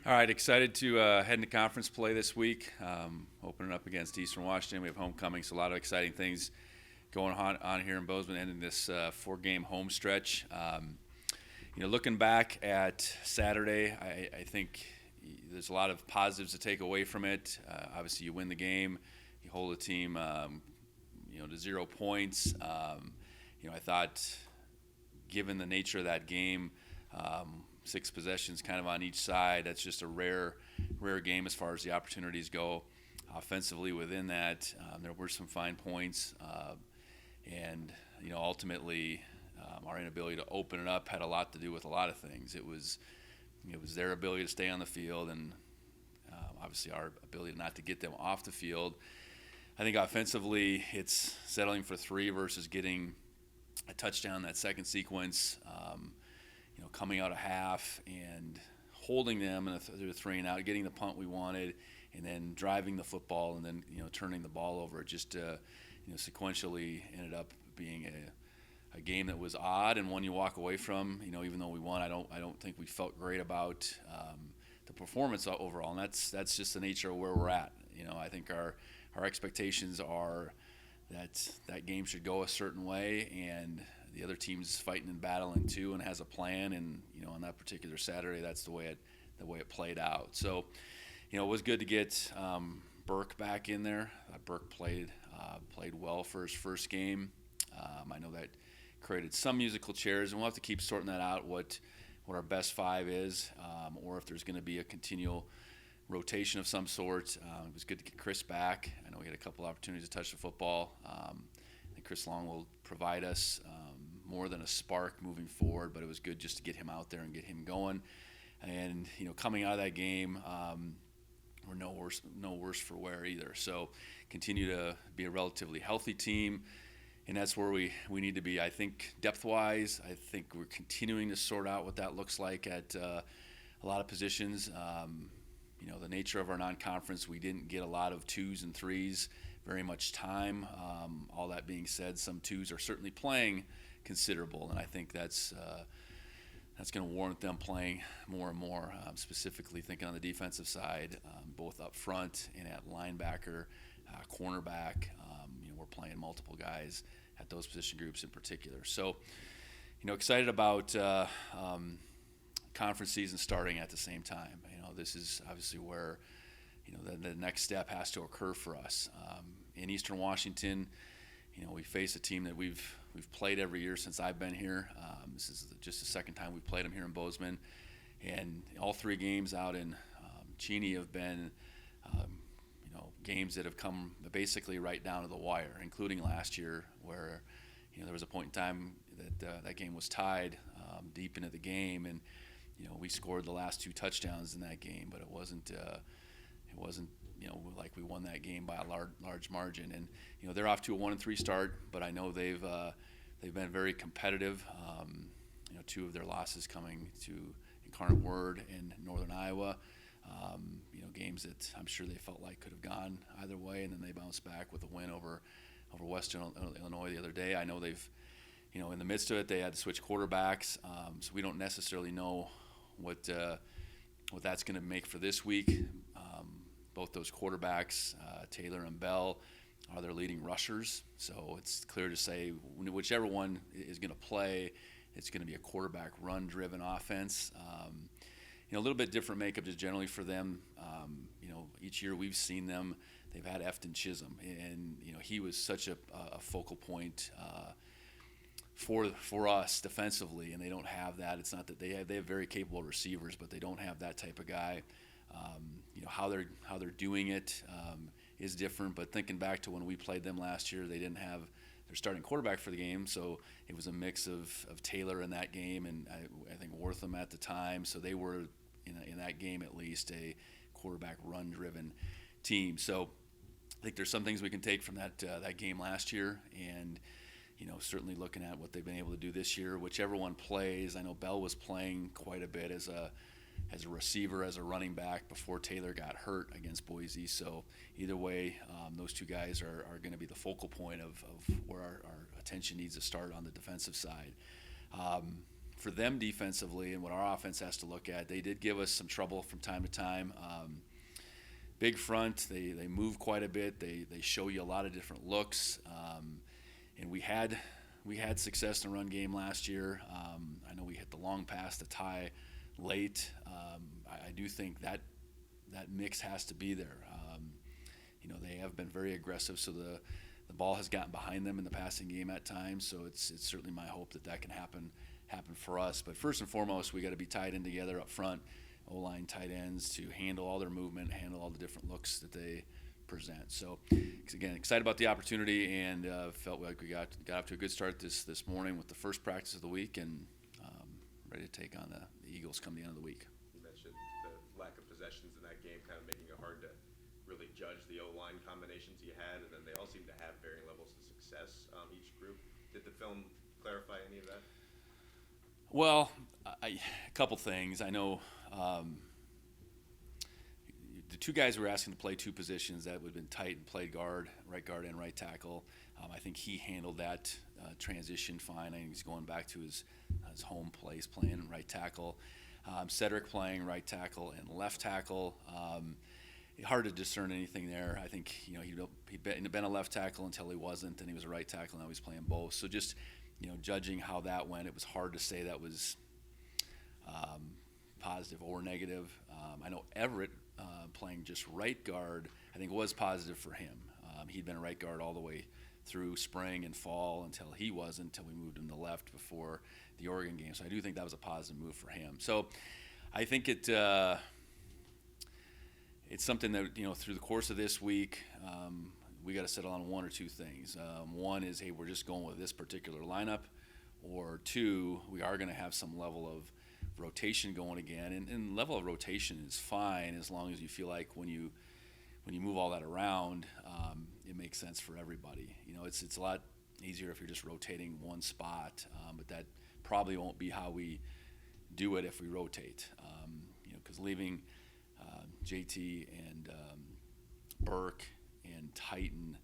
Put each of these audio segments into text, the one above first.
All right, excited to head into conference play this week. Opening up against Eastern Washington. We have homecoming, so a lot of exciting things going on here in Bozeman, ending this four-game home stretch. Looking back at Saturday, I think there's a lot of positives to take away from it. Obviously, you win the game, you hold the team, to 0 points. I thought, given the nature of that game, six possessions kind of on each side, that's just a rare game as far as the opportunities go. Offensively, within that, there were some fine points, and ultimately, our inability to open it up had a lot to do with a lot of things. It was their ability to stay on the field, and obviously our ability not to get them off the field. I think offensively, it's settling for three versus getting a touchdown that second sequence. Coming out of half and holding them and they're three and out, getting the punt we wanted, and then driving the football, and then turning the ball over. It just sequentially ended up being a game that was odd and one you walk away from. Even though we won, I don't think we felt great about the performance overall, and that's just the nature of where we're at. I think our expectations are that game should go a certain way, and the other team's fighting and battling too, and has a plan. And on that particular Saturday, that's the way it played out. So, it was good to get Burke back in there. Burke played well for his first game. I know that created some musical chairs, and we'll have to keep sorting that out. What our best five is, or if there's going to be a continual rotation of some sort. It was good to get Chris back. I know we had a couple opportunities to touch the football. I think Chris Long will provide us more than a spark moving forward, but it was good just to get him out there and get him going. And coming out of that game, we're no worse for wear either. So continue to be a relatively healthy team, and that's where we need to be. I think depth-wise, I think we're continuing to sort out what that looks like at a lot of positions. The nature of our non-conference, we didn't get a lot of twos and threes very much time. All that being said, some twos are certainly playing considerable, and I think that's going to warrant them playing more and more. Specifically thinking on the defensive side, both up front and at linebacker, cornerback. We're playing multiple guys at those position groups in particular. So, excited about conference season starting at the same time. This is obviously where the next step has to occur for us. In Eastern Washington, we face a team that we've played every year since I've been here. This is just the second time we've played them here in Bozeman, and all three games out in Cheney have been games that have come basically right down to the wire, including last year where there was a point in time that game was tied deep into the game, and we scored the last two touchdowns in that game, but it wasn't like we won that game by a large margin. And they're off to a 1-3 start, but I know they've been very competitive. Two of their losses coming to Incarnate Word and Northern Iowa. Games that I'm sure they felt like could have gone either way, and then they bounced back with a win over Western Illinois the other day. I know they've in the midst of it, they had to switch quarterbacks, so we don't necessarily know what that's going to make for this week. Both those quarterbacks, Taylor and Bell, are their leading rushers, so it's clear to say whichever one is going to play, it's going to be a quarterback run-driven offense. A little bit different makeup just generally for them. Each year we've seen them, they've had Efton Chisholm, and he was such a focal point for us defensively, and they don't have that. It's not that they have very capable receivers, but they don't have that type of guy. How they're doing it is different. But thinking back to when we played them last year, they didn't have their starting quarterback for the game, so it was a mix of Taylor in that game, and I think Wortham at the time. So they were in that game at least a quarterback run-driven team. So I think there's some things we can take from that game last year, and certainly looking at what they've been able to do this year. Whichever one plays, I know Bell was playing quite a bit as a receiver, as a running back before Taylor got hurt against Boise. So either way, those two guys are going to be the focal point of where our attention needs to start on the defensive side. for them defensively and what our offense has to look at, they did give us some trouble from time to time. Big front, they move quite a bit. They show you a lot of different looks, and we had success in the run game last year. I know we hit the long pass to tie late. I do think that mix has to be there. They have been very aggressive, so the ball has gotten behind them in the passing game at times. So it's certainly my hope that can happen for us. But first and foremost, we got to be tied in together up front. O-line tight ends to handle all their movement, handle all the different looks that they present. So, again, excited about the opportunity, and felt like we got off to a good start this morning with the first practice of the week, and ready to take on the Eagles come the end of the week. You mentioned the lack of possessions in that game, kind of making it hard to really judge the O-line combinations you had, and then they all seem to have varying levels of success, each group. Did the film clarify any of that? Well, a couple things. I know the two guys were asking to play two positions that would have been tight and played right guard and right tackle. I think he handled that transition fine. I think he's going back to his home place playing right tackle. Cedric playing right tackle and left tackle. Hard to discern anything there. I think he'd been a left tackle until he wasn't, and he was a right tackle. Now he's playing both. So just judging how that went, it was hard to say that was positive or negative. I know Everett playing just right guard, I think was positive for him. He'd been a right guard all the way through spring and fall until we moved him to left before the Oregon game. So I do think that was a positive move for him. So I think it's something that through the course of this week we got to settle on one or two things. One is, hey, we're just going with this particular lineup, or two, we are going to have some level of rotation going again, and level of rotation is fine as long as you feel like when you move all that around, it makes sense for everybody. It's a lot easier if you're just rotating one spot, but that probably won't be how we do it if we rotate. Because leaving JT and Burke and Titan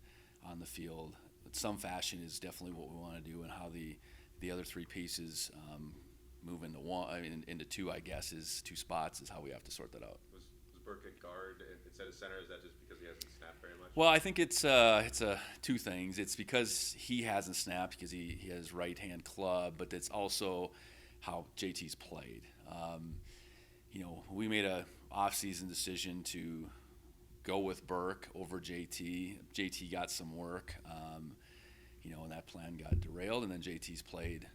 on the field in some fashion is definitely what we want to do, and how the other three pieces move into two, I guess, is two spots is how we have to sort that out. Was Burke at guard instead of center? Is that just because he hasn't snapped very much? Well, I think it's two things. It's because he hasn't snapped because he has right-hand club, but it's also how JT's played. We made a off-season decision to go with Burke over JT. JT got some work, and that plan got derailed, and then JT's played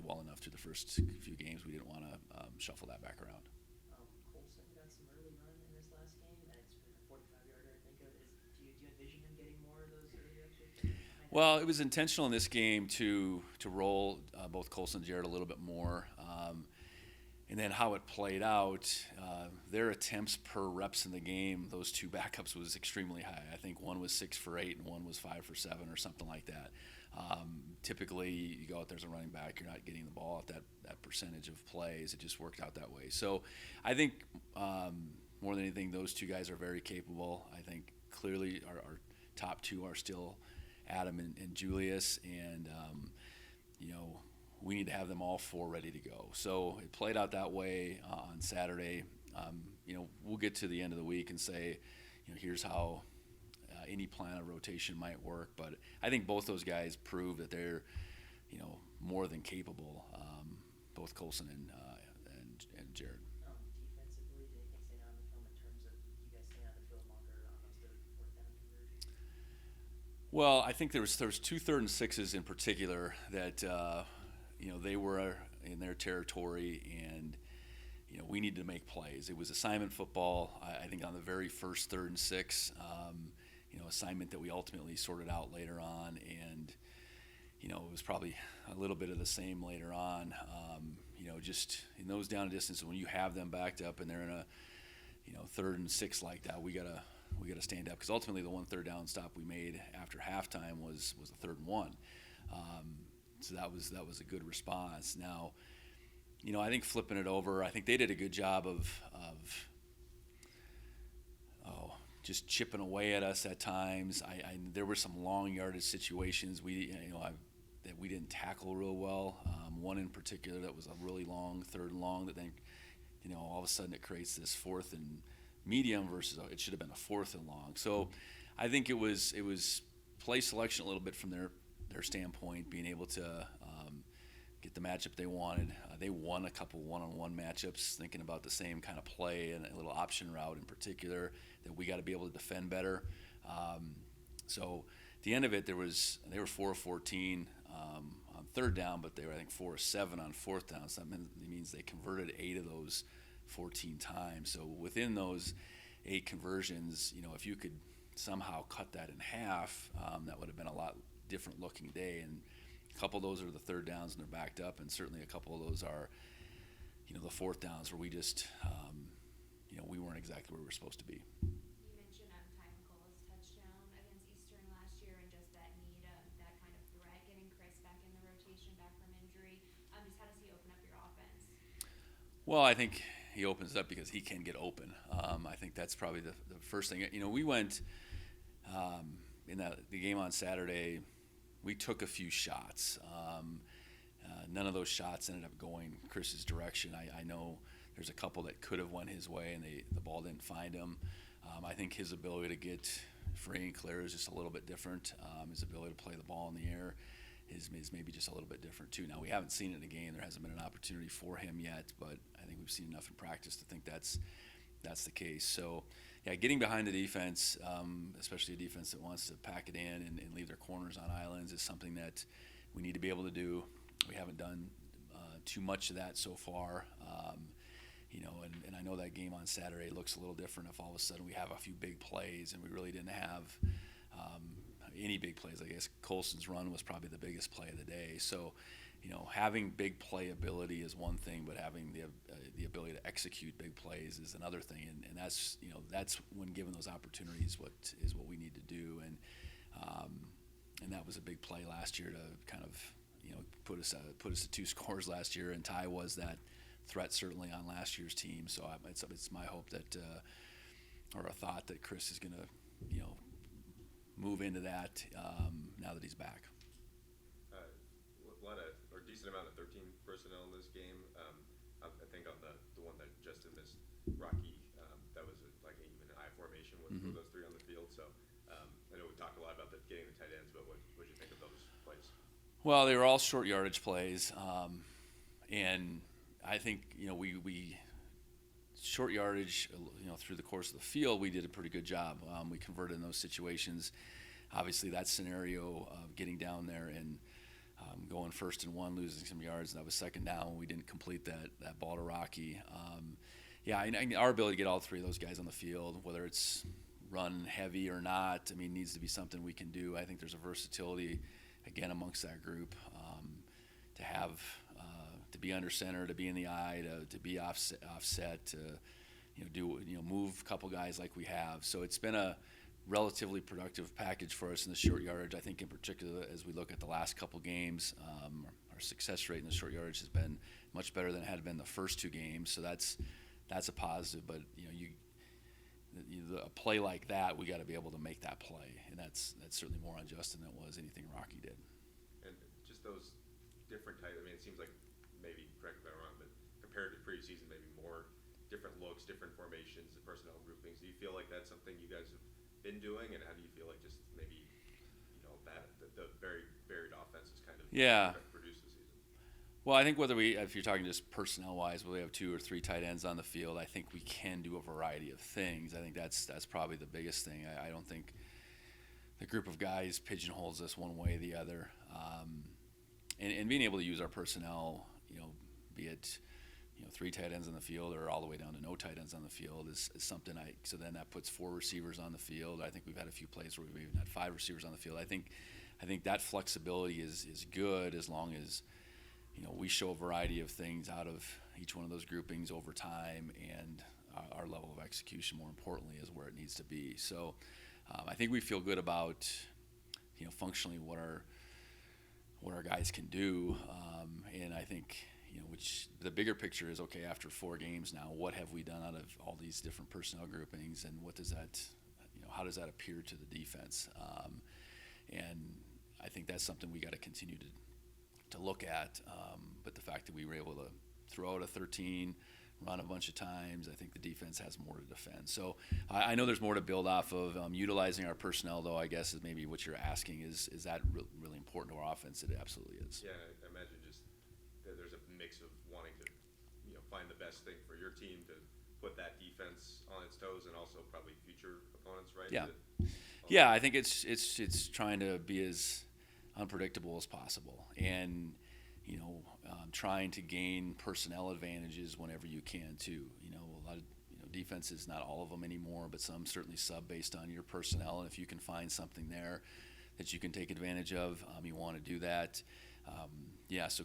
well enough through the first few games. We didn't want to shuffle that back around. Colson got some early run in this last game, and it's been a 45-yarder, I think. Do you envision him getting more of those early extra? Well, it was intentional in this game to roll both Colson and Jared a little bit more. And then how it played out, their attempts per reps in the game, those two backups, was extremely high. I think one was 6 for 8 and one was 5 for 7 or something like that. Typically, you go out there as a running back, you're not getting the ball at that percentage of plays. It just worked out that way. So I think more than anything, those two guys are very capable. I think clearly our top two are still Adam and Julius, and we need to have them all four ready to go. So it played out that way on Saturday. We'll get to the end of the week and say, here's how any plan of rotation might work. But I think both those guys prove that they're, more than capable, both Colson and Jared. Defensively, did anything stand out in the film in terms of you guys staying on the field longer on those fourth down conversions? Well, I think there was 2 3rd and 6s in particular that they were in their territory, and we needed to make plays. It was assignment football. I think on the very first 3rd and 6, assignment that we ultimately sorted out later on, and it was probably a little bit of the same later on. Just in those down and distances, when you have them backed up and they're in a 3rd and 6 like that, we gotta stand up, because ultimately the one 3rd down stop we made after halftime was a 3rd and 1. So that was a good response. Now, I think flipping it over, I think they did a good job of just chipping away at us at times. There were some long yardage situations that we didn't tackle real well. one in particular that was a really long, third and long, that then, all of a sudden it creates this fourth and medium versus it should have been a fourth and long. So I think it was play selection a little bit from their standpoint, being able to get the matchup they wanted. They won a couple one-on-one matchups, thinking about the same kind of play and a little option route in particular that we got to be able to defend better. So at the end of it, they were 4 of 14 on third down, but they were, I think, 4 of 7 on fourth down. So that means they converted 8 of those 14 times. So within those 8 conversions, if you could somehow cut that in half, that would have been a lot different looking day. And a couple of those are the third downs and they're backed up, and certainly a couple of those are, the fourth downs where we just, we weren't exactly where we were supposed to be. You mentioned Ty McCullough's touchdown against Eastern last year and just that need, that kind of threat, getting Chris back in the rotation, back from injury. Just how does he open up your offense? Well, I think he opens it up because he can get open. I think that's probably the first thing. We went in the game on Saturday. We took a few shots. None of those shots ended up going Chris's direction. I know there's a couple that could have went his way, and the ball didn't find him. I think his ability to get free and clear is just a little bit different. His ability to play the ball in the air is maybe just a little bit different too. Now, we haven't seen it in the game. There hasn't been an opportunity for him yet, but I think we've seen enough in practice to think that's the case. So, yeah, getting behind the defense, especially a defense that wants to pack it in and leave their corners on islands, is something that we need to be able to do. We haven't done too much of that so far. And I know that game on Saturday looks a little different if all of a sudden we have a few big plays, and we really didn't have any big plays. I guess Colson's run was probably the biggest play of the day. So, having big play ability is one thing, but having the ability to execute big plays is another thing. And that's when given those opportunities, what we need to do. And that was a big play last year to kind of put us to 2 scores last year. And Ty was that threat certainly on last year's team. So it's my hope that or a thought that Chris is going to move into that now that he's back. A lot of, or decent amount of 13 personnel in this game. I think on the one that Justin missed, Rocky, that was like even an I formation with those 3 on the field. So I know we talked a lot about getting the tight ends, but what did you think of those plays? Well, they were all short yardage plays, and I think we short yardage, through the course of the field, we did a pretty good job. We converted in those situations. Obviously, that scenario of getting down there and going 1st and 1, losing some yards, and that was 2nd down. We didn't complete that ball to Rocky. Our ability to get all 3 of those guys on the field, whether it's run heavy or not, needs to be something we can do. I think there's a versatility, again, amongst that group to have to be under center, to be in the eye, to be offset, to move a couple guys like we have. So it's been a relatively productive package for us in the short yardage. I think in particular, as we look at the last couple games, our success rate in the short yardage has been much better than it had been the first 2 games. So that's a positive. But a play like that, we got to be able to make that play, and that's certainly more on Justin than it was anything Rocky did. And just those different types. It seems like, maybe correct me if I'm wrong, but compared to preseason, maybe more different looks, different formations, and personnel groupings. Do you feel like that's something you guys have been doing, and how do you feel like just maybe that the very varied offense is kind of produced this season? Well, I think if you're talking just personnel-wise, whether we have 2 or 3 tight ends on the field, I think we can do a variety of things. I think that's probably the biggest thing. I don't think the group of guys pigeonholes us one way or the other. And being able to use our personnel, be it 3 tight ends on the field or all the way down to no tight ends on the field is something so then that puts 4 receivers on the field. I think we've had a few plays where we've even had 5 receivers on the field. I think that flexibility is good as long as we show a variety of things out of each one of those groupings over time, and our level of execution, more importantly, is where it needs to be. So I think we feel good about functionally what our guys can do, and I think which the bigger picture is, okay, after 4 games now, what have we done out of all these different personnel groupings, and what does that how does that appear to the defense? And I think that's something we got to continue to look at. But the fact that we were able to throw out a 13, run a bunch of times, I think the defense has more to defend. So I know there's more to build off of. Utilizing our personnel, though, I guess is maybe what you're asking. Is that really important to our offense? It absolutely is. Yeah, I imagine just that there's a mix of wanting to, find the best thing for your team to put that defense on its toes, and also probably future opponents, right? Yeah. Yeah, I think it's trying to be as unpredictable as possible, and trying to gain personnel advantages whenever you can too. A lot of defenses, not all of them anymore, but some certainly sub based on your personnel, and if you can find something there that you can take advantage of, you want to do that. So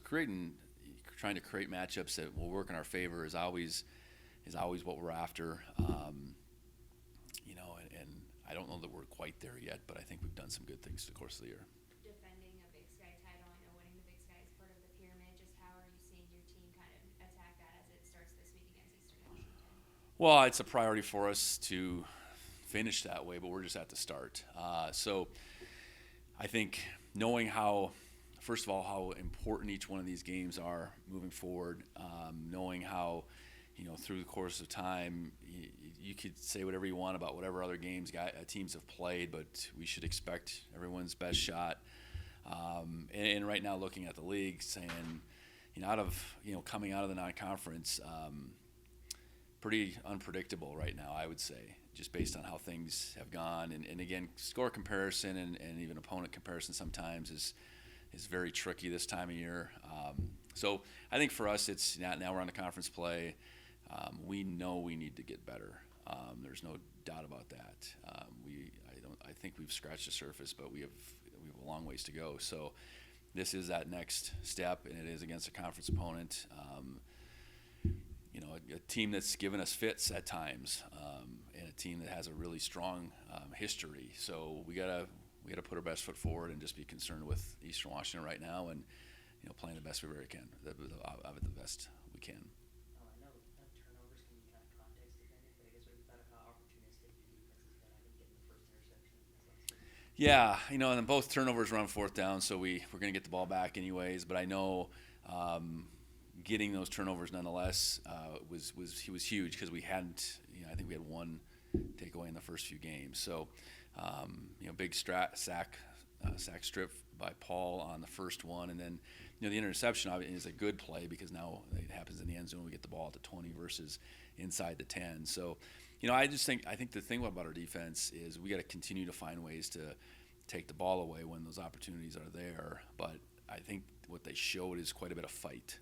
trying to create matchups that will work in our favor is always what we're after. And I don't know that we're quite there yet, but I think we've done some good things through the course of the year. Defending a Big Sky title, I know winning the Big Sky is part of the pyramid. Just how are you seeing your team kind of attack that as it starts this week against Eastern Washington? Well, it's a priority for us to finish that way, but we're just at the start. So I think knowing first of all, how important each one of these games are moving forward, knowing how, through the course of time, you could say whatever you want about whatever other games teams have played, but we should expect everyone's best shot. And right now, looking at the league, saying, coming out of the non-conference, pretty unpredictable right now, I would say, just based on how things have gone. And again, score comparison and even opponent comparison sometimes is very tricky this time of year. So I think for us, it's now we're on the conference play. We know we need to get better. There's no doubt about that. I think we've scratched the surface, but we have a long ways to go. So this is that next step, and it is against a conference opponent. A team that's given us fits at times, and a team that has a really strong history. So we gotta put our best foot forward and just be concerned with Eastern Washington right now, and playing the best we really can, the best we can. I know turnovers can be kind of context dependent, but I guess what about how opportunistic your defense has been? I think getting the first interception this last week. Yeah, and then both turnovers were on fourth down, so we're going to get the ball back anyways. But I know getting those turnovers nonetheless was huge, because we hadn't. I think we had one takeaway in the first few games. So big sack strip by Paul on the first one, and then the interception is a good play, because now it happens in the end zone. We get the ball at the 20 versus inside the 10. So I think the thing about our defense is we got to continue to find ways to take the ball away when those opportunities are there. But I think what they showed is quite a bit of fight.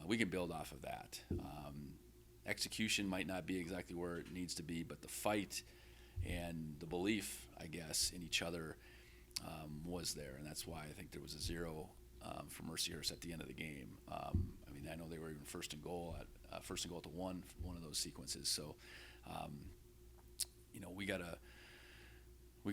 We can build off of that. Execution might not be exactly where it needs to be, but the fight and the belief, I guess, in each other was there, and that's why I think there was a 0 for Mercyhurst at the end of the game. I know they were even first and goal at the one of those sequences. So, we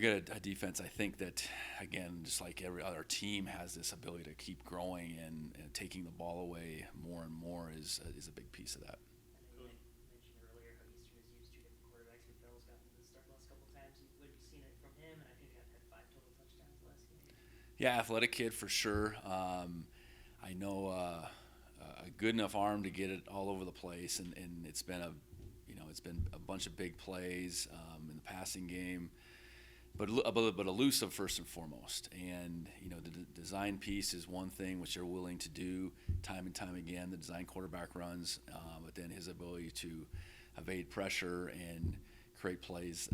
got a defense, I think, that, again, just like every other team, has this ability to keep growing, and taking the ball away more and more is a big piece of that. I know you mentioned earlier how Eastern has used two different quarterbacks. Bell's gotten to the start the last couple of times. What have you seen it from him? And I think I've had 5 total touchdowns last game. Yeah, athletic kid for sure. I know a good enough arm to get it all over the place, and it's been a bunch of big plays in the passing game, but elusive first and foremost. And the design piece is one thing which they're willing to do time and time again. The design quarterback runs, but then his ability to evade pressure and create plays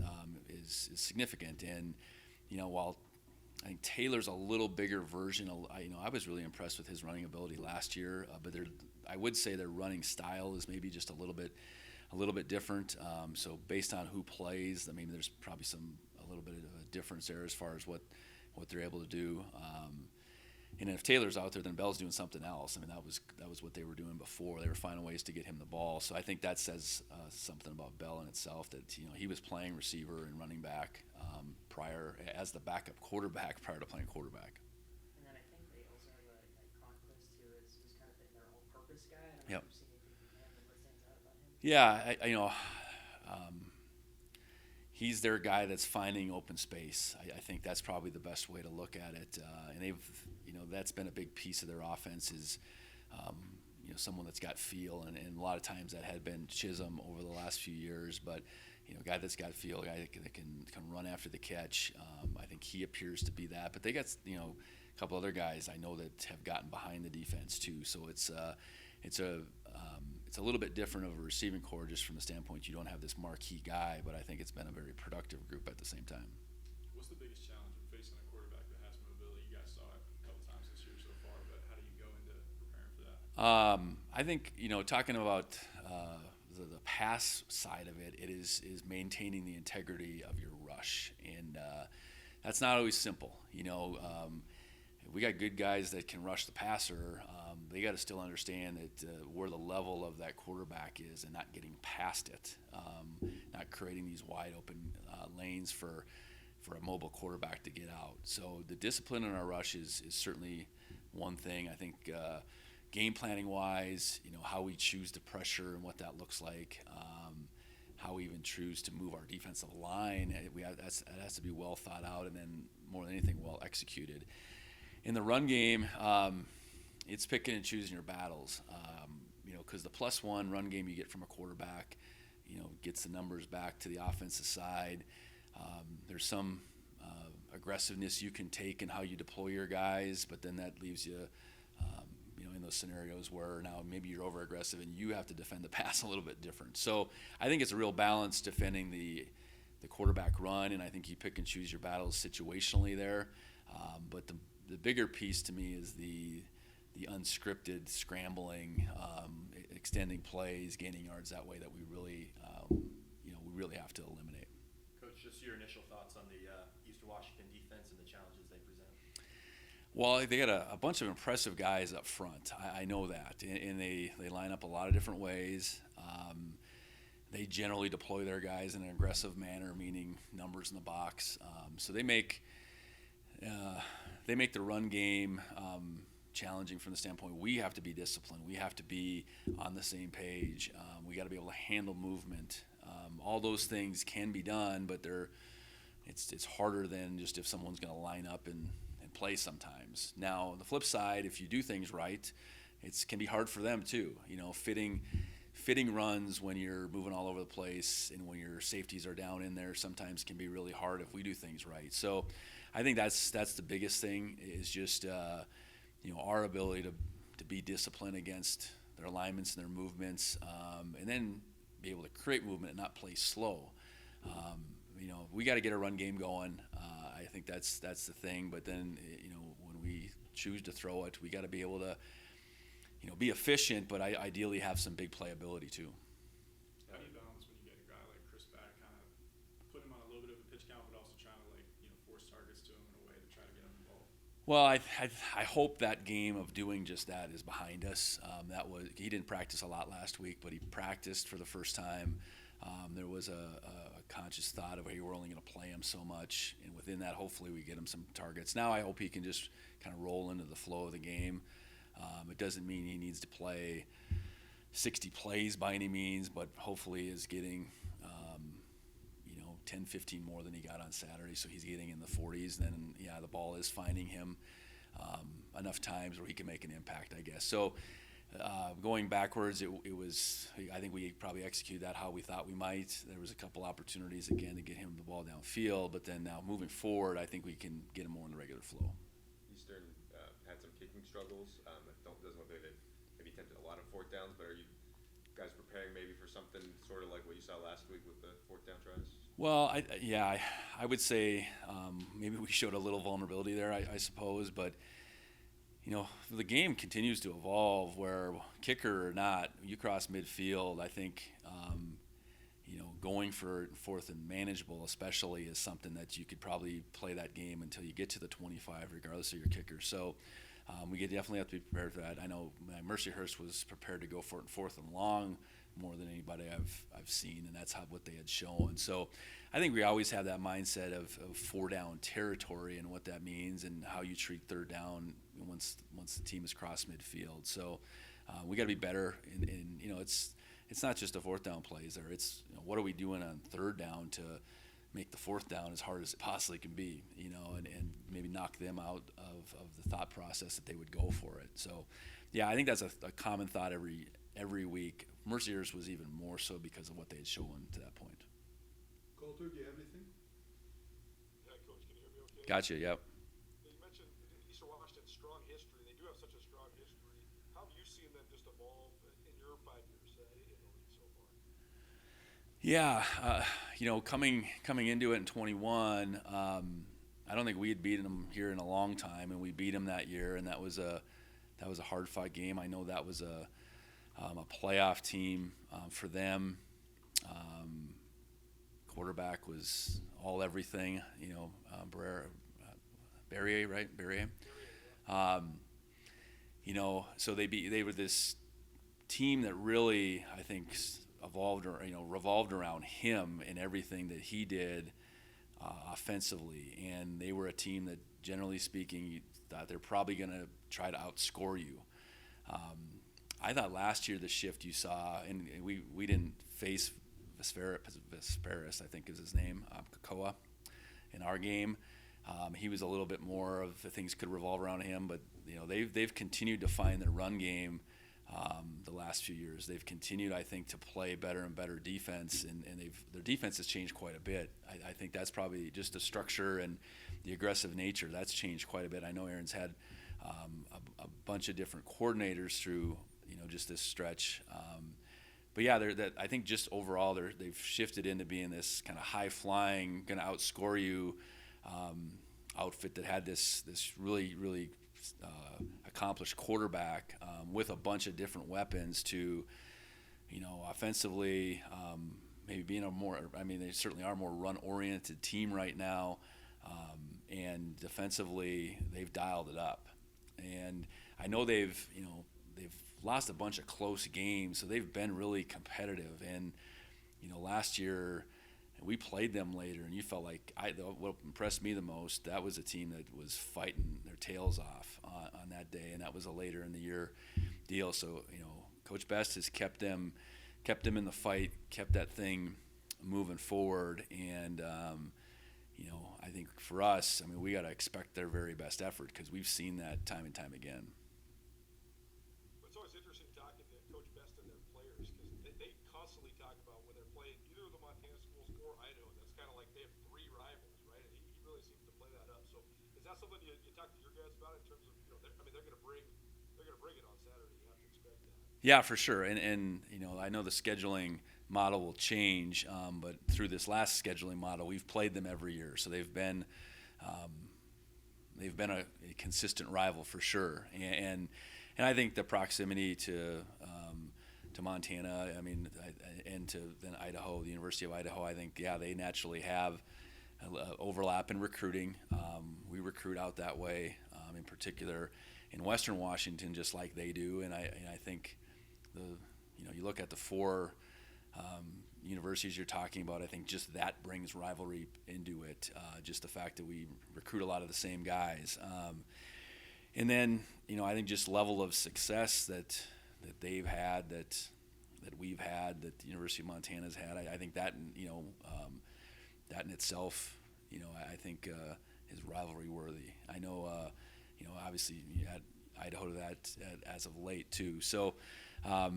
is significant. And while I think Taylor's a little bigger version, I was really impressed with his running ability last year, but I would say their running style is maybe just a little bit different. So based on who plays, maybe there's probably a little bit of a difference there as far as what they're able to do. And if Taylor's out there, then Bell's doing something else. That was what they were doing before. They were finding ways to get him the ball. So I think that says something about Bell in itself, that he was playing receiver and running back prior, as the backup quarterback prior to playing quarterback. And then I think they also have a Conquest who has kind of been their all-purpose guy. I don't know if you've seen anything from him and what stands out about him. Yeah, he's their guy that's finding open space. I think that's probably the best way to look at it. And they've, that's been a big piece of their offense is, someone that's got feel. And a lot of times that had been Chisholm over the last few years. But, a guy that's got feel, a guy that can run after the catch. I think he appears to be that. But they got, a couple other guys I know that have gotten behind the defense too. So it's a little bit different of a receiving core just from the standpoint you don't have this marquee guy, but I think it's been a very productive group at the same time. What's the biggest challenge in facing a quarterback that has mobility? You guys saw it a couple times this year so far, but how do you go into preparing for that? I think, talking about the pass side of it, it is maintaining the integrity of your rush. And that's not always simple. We got good guys that can rush the passer. They got to still understand that where the level of that quarterback is and not getting past it, not creating these wide open lanes for a mobile quarterback to get out. So the discipline in our rush is certainly one thing. I think game planning wise, how we choose to pressure and what that looks like, how we even choose to move our defensive line, that has to be well thought out and then more than anything well executed. In the run game, it's picking and choosing your battles, because the +1 run game you get from a quarterback, gets the numbers back to the offensive side. There's some aggressiveness you can take in how you deploy your guys, but then that leaves you, in those scenarios where now maybe you're over-aggressive and you have to defend the pass a little bit different. So I think it's a real balance defending the quarterback run, and I think you pick and choose your battles situationally there. But the bigger piece to me is the unscripted scrambling, extending plays, gaining yards that way that we really have to eliminate. Coach, just your initial thoughts on the Eastern Washington defense and the challenges they present. Well, they got a bunch of impressive guys up front. I know that, and they line up a lot of different ways. They generally deploy their guys in an aggressive manner, meaning numbers in the box. So they make the run game challenging from the standpoint we have to be disciplined. We have to be on the same page. We got to be able to handle movement. All those things can be done, but it's harder than just if someone's going to line up and play sometimes. Now, on the flip side, if you do things right, it can be hard for them too. Fitting runs when you're moving all over the place and when your safeties are down in there sometimes can be really hard if we do things right. So I think that's the biggest thing is just our ability to be disciplined against their alignments and their movements, and then be able to create movement and not play slow. We got to get a run game going. I think that's the thing. But then when we choose to throw it, we got to be able to be efficient, but ideally have some big playability too. How do you balance when you get a guy like Chris back, kind of put him on a little bit of a pitch count, but also trying to force targets to him in a way to try to get him involved? Well, I hope that game of doing just that is behind us. He didn't practice a lot last week, but he practiced for the first time. There was a conscious thought of, hey, we're only going to play him so much, and within that, hopefully we get him some targets. Now I hope he can just kind of roll into the flow of the game. It doesn't mean he needs to play 60 plays by any means, but hopefully is getting 10, 15 more than he got on Saturday, so he's getting in the 40s. Then, the ball is finding him enough times where he can make an impact, I guess. So going backwards, I think we probably executed that how we thought we might. There was a couple opportunities, again, to get him the ball downfield, but then now moving forward, I think we can get him more in the regular flow. Eastern had some kicking struggles. Doesn't look like they've maybe attempted a lot of fourth downs, but are you guys preparing maybe for something sort of like what you saw last week with the fourth down tries? Well, I would say maybe we showed a little vulnerability there, I suppose, but the game continues to evolve where kicker or not, you cross midfield, I think going for fourth and manageable especially is something that you could probably play that game until you get to the 25 regardless of your kicker. So we definitely have to be prepared for that. I know Mercyhurst was prepared to go for it in fourth and long more than anybody I've seen, and that's what they had shown. So I think we always have that mindset of four down territory and what that means and how you treat third down once the team has crossed midfield. So we got to be better, and it's not just a fourth down plays there. It's what are we doing on third down to make the fourth down as hard as it possibly can be, and maybe knock them out of the thought process that they would go for it. So, yeah, I think that's a common thought every week. Mercier's was even more so because of what they had shown to that point. Coulter, do you have anything? Yeah, Coach, can you hear me okay? Gotcha, yep. You mentioned Eastern Washington's strong history. They do have such a strong history. How have you seen them just evolve in your 5 years in the league so far? Yeah, coming into it in 21, I don't think we had beaten them here in a long time, and we beat them that year, and that was a hard-fought game. I know that was a playoff team for them. Quarterback was all everything, Barrier, right? Barrier. So they were this team that really, I think, revolved around him and everything that he did offensively. And they were a team that, generally speaking, you thought they're probably going to try to outscore you. I thought last year the shift you saw, and we didn't face Vesperis, I think is his name, Kakoa, in our game. He was a little bit more of the things could revolve around him, but they've continued to find their run game the last few years. They've continued, I think, to play better and better defense, and their defense has changed quite a bit. I think that's probably just the structure and the aggressive nature. That's changed quite a bit. I know Aaron's had a bunch of different coordinators through just this stretch. But yeah, I think just overall they've shifted into being this kind of high-flying, going to outscore you outfit that had this really, really accomplished quarterback with a bunch of different weapons to, offensively maybe being they certainly are a more run-oriented team right now, and defensively they've dialed it up. And I know they've lost a bunch of close games, so they've been really competitive. And last year we played them later, and you felt like what impressed me the most, that was a team that was fighting their tails off on that day, and that was a later in the year deal. So Coach Best has kept them in the fight, kept that thing moving forward, and I think for us, we got to expect their very best effort because we've seen that time and time again. It's always interesting talking to Coach Best and their players because they constantly talk about when they're playing either the Montana schools or Idaho. That's kind of like they have 3 rivals, right? And he really seems to play that up. So is that something you talk to your guys about in terms of they're going to bring it on Saturday. You have to expect that. Yeah, for sure. And I know the scheduling model will change, but through this last scheduling model, we've played them every year, so they've been a consistent rival for sure. And I think the proximity to Montana, and to then Idaho, the University of Idaho, I think they naturally have overlap in recruiting. We recruit out that way, in particular in Western Washington, just like they do. And I think you look at the 4 universities you're talking about, I think just that brings rivalry into it. Just the fact that we recruit a lot of the same guys. And then, I think just level of success that they've had, that we've had, that the University of Montana's had. I think that, that in itself, I think is rivalry worthy. I know, obviously you had Idaho to that as of late too. So, I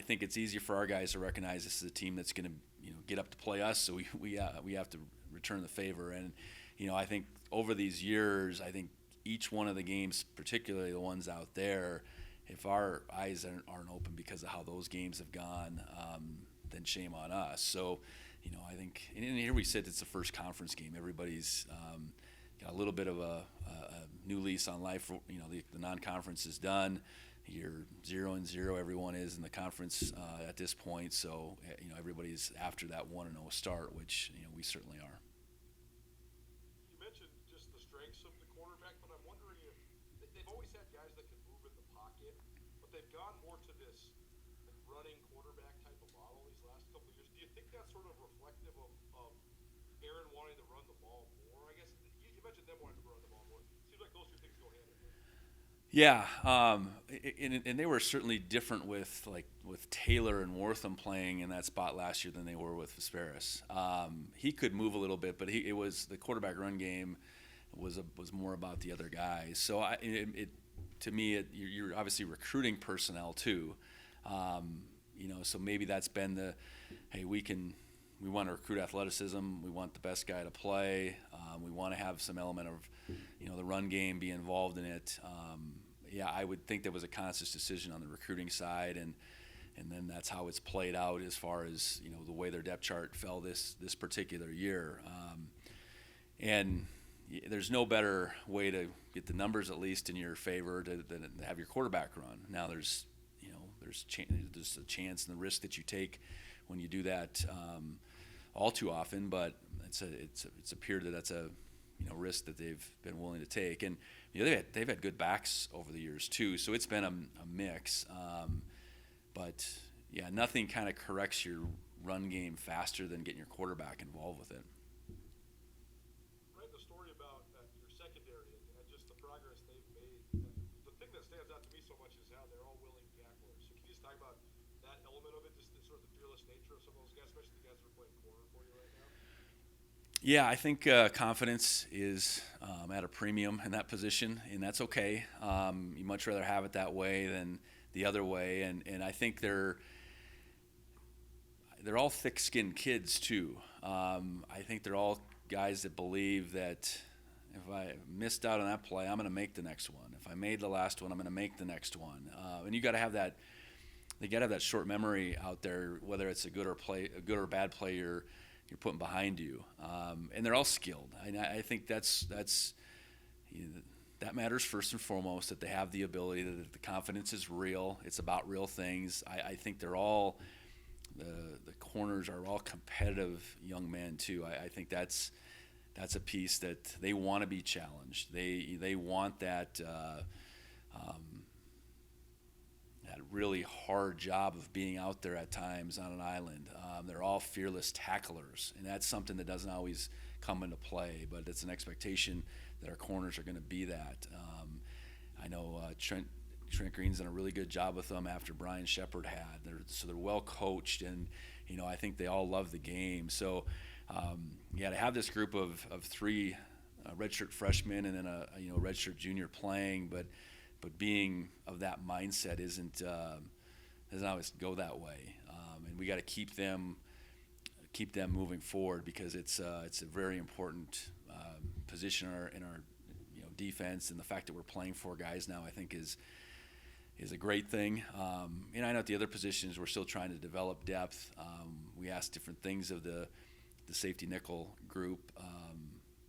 think it's easier for our guys to recognize this is a team that's going to, get up to play us. So we have to return the favor. And, I think over these years, I think each one of the games, particularly the ones out there, if our eyes aren't open because of how those games have gone, then shame on us. So, I think, and here we sit, it's the first conference game. Everybody's got a little bit of a new lease on life. The non-conference is done. You're 0-0. Everyone is in the conference at this point. So, everybody's after that 1-0 start, which, we certainly are. You mentioned just the strengths of the quarterback, but I'm wondering if they've always had guys that can move in the pocket, but they've gone more to this running quarterback type of model these last couple of years. Do you think that's sort of reflective of Aaron wanting to run the ball more? I guess you mentioned them wanting to run the ball more. Seems like those 2 things go hand in hand. Yeah, and they were certainly different with Taylor and Wortham playing in that spot last year than they were with Vesperis. He could move a little bit, but it was the quarterback run game was more about the other guys. So to me, you're obviously recruiting personnel too. So maybe that's been hey, we want to recruit athleticism. We want the best guy to play. We want to have some element of, the run game be involved in it. I would think there was a conscious decision on the recruiting side, and then that's how it's played out as far as the way their depth chart fell this particular year. And there's no better way to get the numbers at least in your favor than to have your quarterback run. Now there's a chance and the risk that you take when you do that all too often, but it's appeared that that's a risk that they've been willing to take. And they've had good backs over the years too, so it's been a mix. But nothing kind of corrects your run game faster than getting your quarterback involved with it. Read the story about your secondary and just the progress they've made. The thing that stands out to me so much is how they're all willing tacklers. So can you just talk about that element of it, just the sort of the fearless nature of some of those guys, especially the guys that are playing corner for you right now? Yeah, I think confidence is at a premium in that position, and that's okay. You much rather have it that way than the other way, and I think they're all thick-skinned kids too. I think they're all guys that believe that if I missed out on that play, I'm going to make the next one. If I made the last one, I'm going to make the next one. And you got to have that. They got to have that short memory out there, whether it's a good or bad play you're putting behind you. And they're all skilled. I think that matters first and foremost, that they have the ability, that the confidence is real. It's about real things. I think they're all the corners are all competitive young men too. I think that's a piece that they want to be challenged. They want that that really hard job of being out there at times on an island. They're all fearless tacklers, and that's something that doesn't always come into play, but it's an expectation that our corners are going to be that. I know Trent Green's done a really good job with them after Brian Shepard had. They're well coached, and I think they all love the game. So to have this group of three redshirt freshmen and then a redshirt junior playing, but being of that mindset doesn't always go that way. And we got to keep them moving forward, because it's a very important position in our defense, and the fact that we're playing four guys now, I think is a great thing. And I know at the other positions we're still trying to develop depth. We asked different things of the safety nickel group,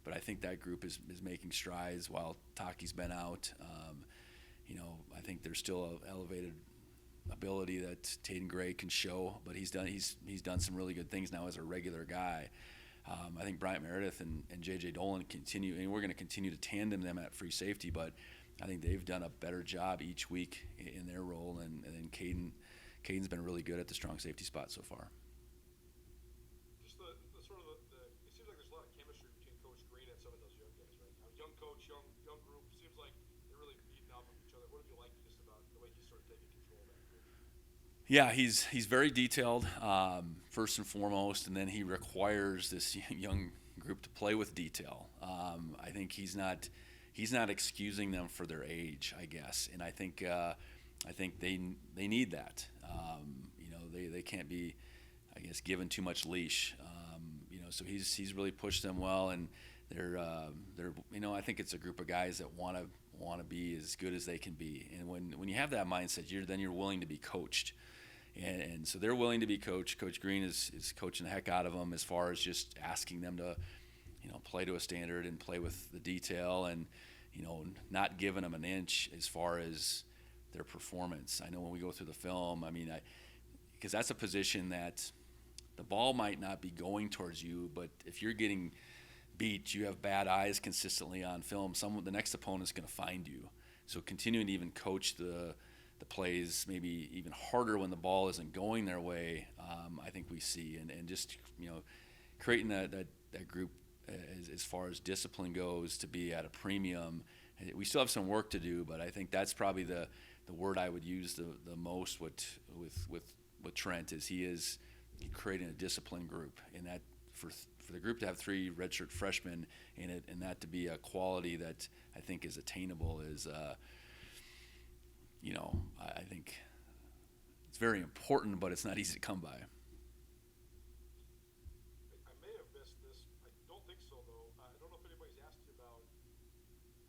but I think that group is making strides while Taki's been out. I think there's still an elevated ability that Taden Gray can show, but he's done some really good things now as a regular guy. I think Bryant Meredith and J.J. Dolan continue, and we're going to continue to tandem them at free safety, but I think they've done a better job each week in their role, and then Caden's been really good at the strong safety spot so far. Just the sort of it seems like there's a lot of chemistry between Coach Green and some of those young guys, right? Young coach, young group, seems like they're really feeding off of each other. What have you liked just about the way he's sort of taking control of that group? Yeah, he's very detailed, first and foremost, and then he requires this young group to play with detail. I think he's not excusing them for their age, I guess, and I think they need that. They can't be, I guess, given too much leash. So he's really pushed them well, and they're I think it's a group of guys that want to be as good as they can be, and when you have that mindset, you're willing to be coached. And so they're willing to be coached. Coach Green is coaching the heck out of them as far as just asking them to, play to a standard and play with the detail, and, not giving them an inch as far as their performance. I know when we go through the film, because that's a position that the ball might not be going towards you, but if you're getting beat, you have bad eyes consistently on film, the next opponent's going to find you. So continuing to even coach the plays maybe even harder when the ball isn't going their way, I think we see, and just creating that group as far as discipline goes to be at a premium, we still have some work to do, but I think that's probably the word I would use the most with Trent is he is creating a disciplined group, and that for the group to have 3 redshirt freshmen in it, and that to be a quality that I think is attainable is, I think it's very important, but it's not easy to come by. I may have missed this. I don't think so, though. I don't know if anybody's asked you about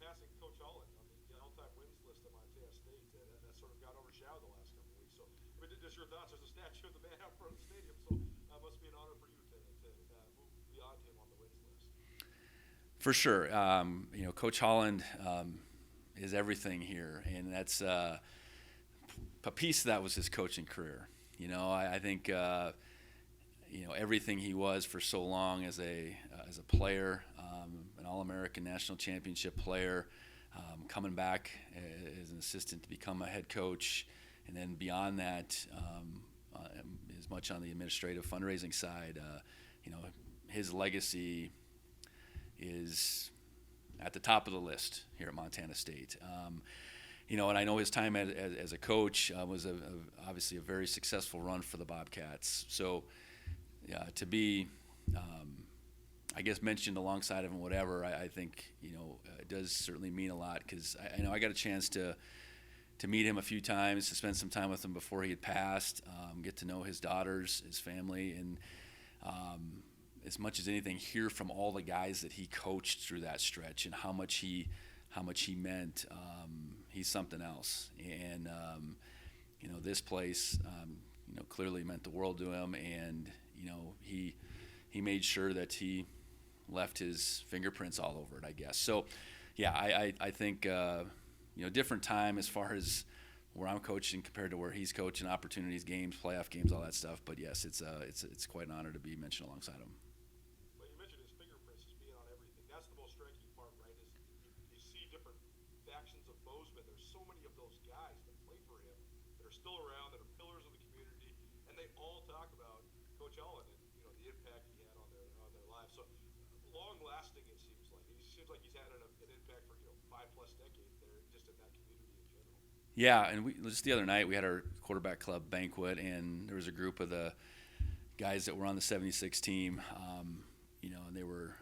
passing Coach Holland on the all-time wins list at Montana State. That sort of got overshadowed the last couple of weeks. So, I mean, just your thoughts. There's a statue of the man out front of the stadium, so it must be an honor for you to move beyond him on the wins list. For sure. Coach Holland is everything here, and that's a piece of that was his coaching career. I think everything he was for so long as a player, an All-American national championship player, coming back as an assistant to become a head coach, and then beyond that, as much on the administrative fundraising side, his legacy is at the top of the list here at Montana State. And I know his time as a coach was obviously a very successful run for the Bobcats. So to be, I guess, mentioned alongside of him, whatever, I think, it does certainly mean a lot because I know I got a chance to meet him a few times, to spend some time with him before he had passed, get to know his daughters, his family, and as much as anything, hear from all the guys that he coached through that stretch and how much he meant. He's something else, and this place, clearly meant the world to him, and he made sure that he left his fingerprints all over it, I guess. So, yeah, I think different time as far as where I'm coaching compared to where he's coaching, opportunities, games, playoff games, all that stuff. But yes, it's quite an honor to be mentioned alongside him. Well, you mentioned his fingerprints as being on everything. That's the most striking part, right? Is you see different factions of Bozeman. There's so many of those guys that play for him that are still around, that are pillars of the community, and they all talk about Coach Holland and the impact he had on their lives. So long lasting, it seems like. It seems like he's had an impact for 5+ decades there, just in that community in general. Yeah, and just the other night we had our quarterback club banquet, and there was a group of the guys that were on the 76 team, and they were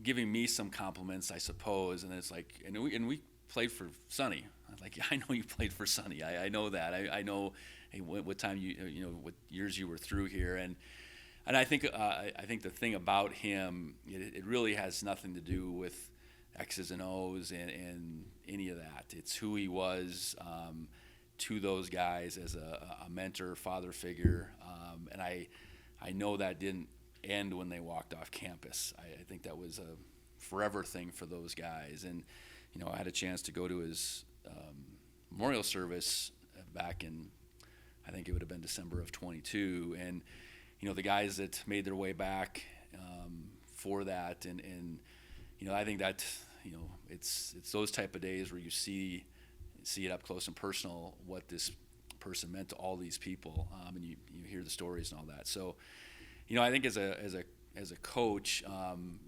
giving me some compliments, I suppose, and it's like, and we played for Sonny. I was like, yeah, I know you played for Sonny. I know that. I know what time what years you were through here, and I think the thing about him, it really has nothing to do with X's and O's and any of that. It's who he was to those guys as a mentor, father figure, and I know that didn't end when they walked off campus. I think that was a forever thing for those guys, and I had a chance to go to his memorial service back in, I think it would have been December of 22, and the guys that made their way back for that, and I think that it's those type of days where you see it up close and personal what this person meant to all these people, and you hear the stories and all that. So I think as a coach,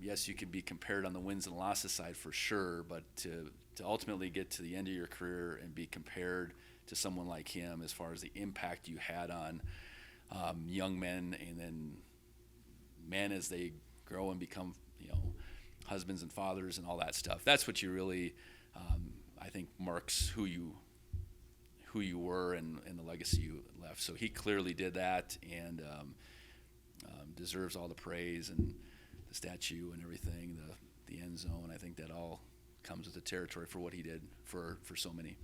yes, you can be compared on the wins and losses side for sure, but to ultimately get to the end of your career and be compared to someone like him as far as the impact you had on young men, and then men as they grow and become husbands and fathers and all that stuff, that's what you really I think marks who you were and the legacy you left. So he clearly did that, and deserves all the praise, and the statue and everything, the end zone. I think that all comes with the territory for what he did for so many.